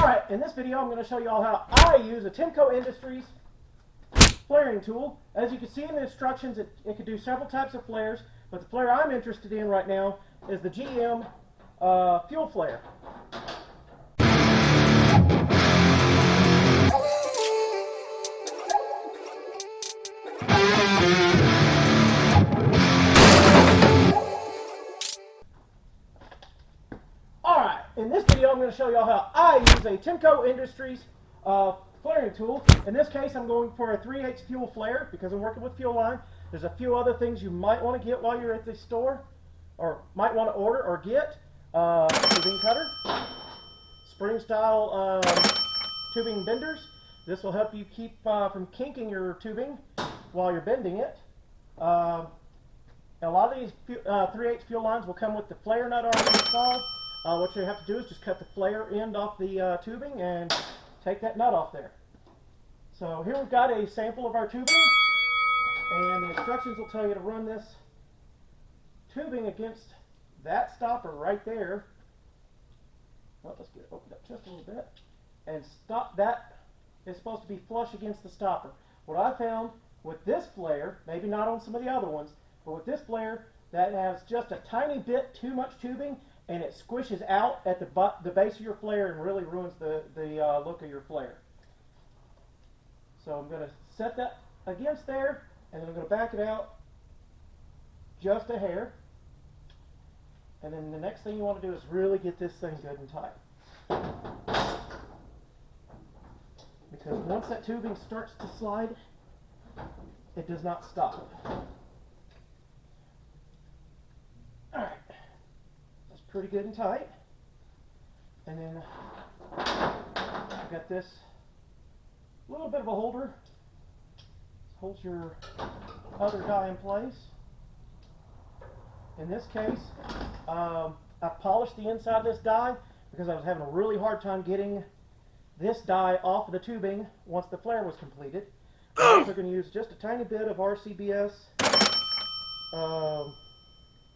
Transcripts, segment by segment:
Alright, in this video I'm going to show you all how I use a Temco Industries flaring tool. As you can see in the instructions, it can do several types of flares, but the flare I'm interested in right now is the GM fuel flare. Alright, in this video I'm going to show you all how I use a Temco Industries flaring tool. In this case I'm going for a 3/8 fuel flare because I'm working with fuel line. There's a few other things you might want to get while you're at the store, or might want to order or get. Tubing cutter, spring style tubing benders. This will help you keep from kinking your tubing while you're bending it. A lot of these 3/8 fuel lines will come with the flare nut already installed. What you have to do is just cut the flare end off the tubing and take that nut off there. So here we've got a sample of our tubing, and the instructions will tell you to run this tubing against that stopper right there. Well, let's get it opened up just a little bit. And stop that is supposed to be flush against the stopper. What I found with this flare, maybe not on some of the other ones, but with this flare, that has just a tiny bit too much tubing, and it squishes out at the base of your flare and really ruins the look of your flare. So I'm going to set that against there, and then I'm going to back it out just a hair. And then the next thing you want to do is really get this thing good and tight. Because once that tubing starts to slide, it does not stop. Alright, that's pretty good and tight. And then I've got this little bit of a holder. This holds your other die in place. In this case, I polished the inside of this die because I was having a really hard time getting this die off of the tubing once the flare was completed. I'm also going to use just a tiny bit of RCBS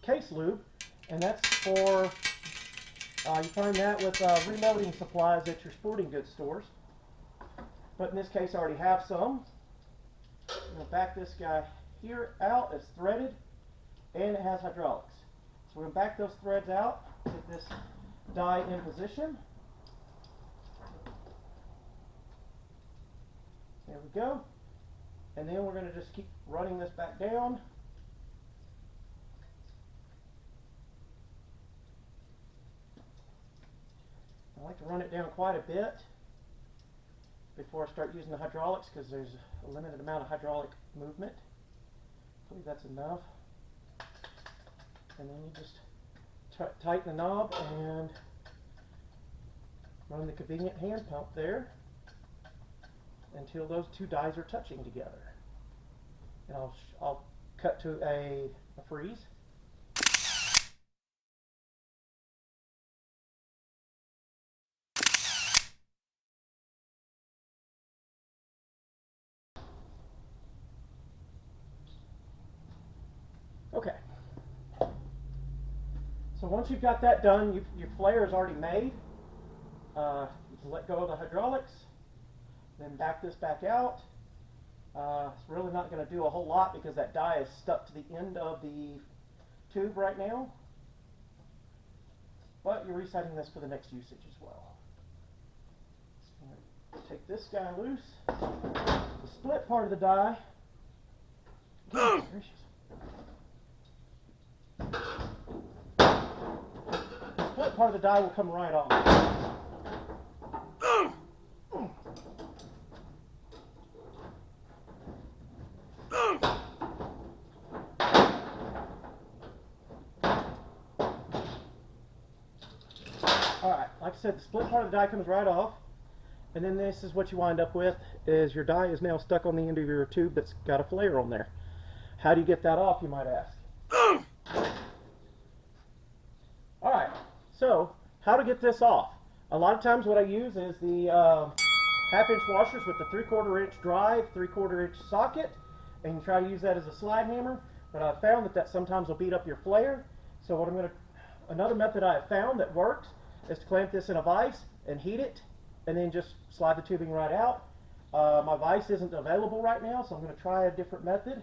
case lube, and that's for, you find that with reloading supplies at your sporting goods stores. But in this case I already have some. I'm going to back this guy here out. It's threaded and it has hydraulics. So we're going to back those threads out, get this die in position. There we go. And then we're going to just keep running this back down. I like to run it down quite a bit before I start using the hydraulics because there's a limited amount of hydraulic movement. I believe that's enough. And then you just tighten the knob and run the convenient hand pump there until those two dies are touching together. And I'll cut to a freeze. Okay. So once you've got that done, your flare is already made. You can let go of the hydraulics, then back this back out. It's really not going to do a whole lot because that die is stuck to the end of the tube right now. But you're resetting this for the next usage as well. So take this guy loose. The split part of the die. The split part of the die will come right off. Alright, like I said, the split part of the die comes right off, and then this is what you wind up with, is your die is now stuck on the end of your tube that's got a flare on there. How do you get that off, you might ask? Alright, so how to get this off? A lot of times what I use is the 1/2-inch washers with the 3/4 inch drive, 3/4 inch socket, and you try to use that as a slide hammer, but I've found that sometimes will beat up your flare. So what another method I have found that works is to clamp this in a vise and heat it and then just slide the tubing right out. My vise isn't available right now, so I'm going to try a different method.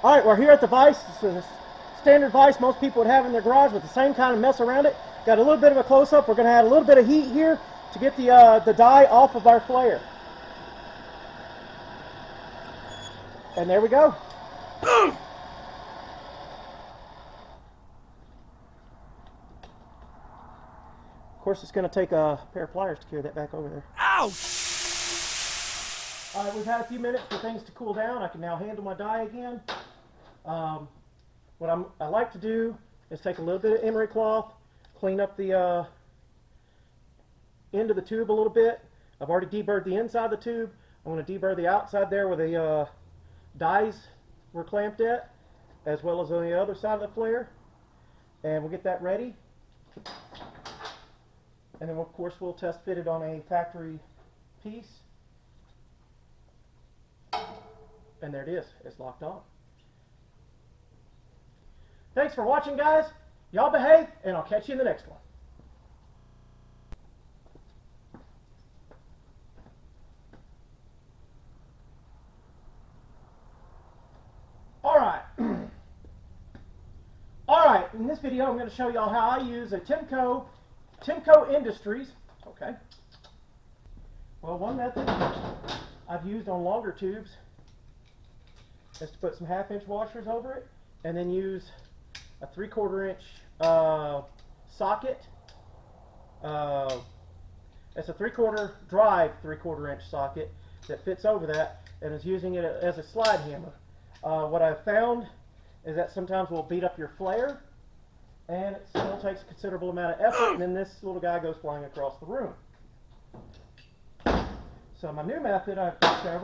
All right, we're here at the vise. It's a standard vise most people would have in their garage with the same kind of mess around it. Got a little bit of a close-up. We're going to add a little bit of heat here to get the dye off of our flare. And there we go. Of course, it's going to take a pair of pliers to carry that back over there. Ouch! All right, we've had a few minutes for things to cool down. I can now handle my dye again. What I like to do is take a little bit of emery cloth, clean up the end of the tube a little bit. I've already deburred the inside of the tube. I'm going to deburr the outside there where the dyes were clamped at, as well as on the other side of the flare. And we'll get that ready. And then, of course, we'll test fit it on a factory piece. And there it is. It's locked on. Thanks for watching, guys. Y'all behave, and I'll catch you in the next one. All right. All right. In this video, I'm going to show y'all how I use a Temco Industries. Okay. Well, one method I've used on longer tubes is to put some 1/2-inch washers over it, and then use a 3/4 inch socket. It's a drive 3/4 inch socket that fits over that, and is using it as a slide hammer. What I've found is that sometimes we'll beat up your flare, and it still takes a considerable amount of effort, and then this little guy goes flying across the room. So my new method I've discovered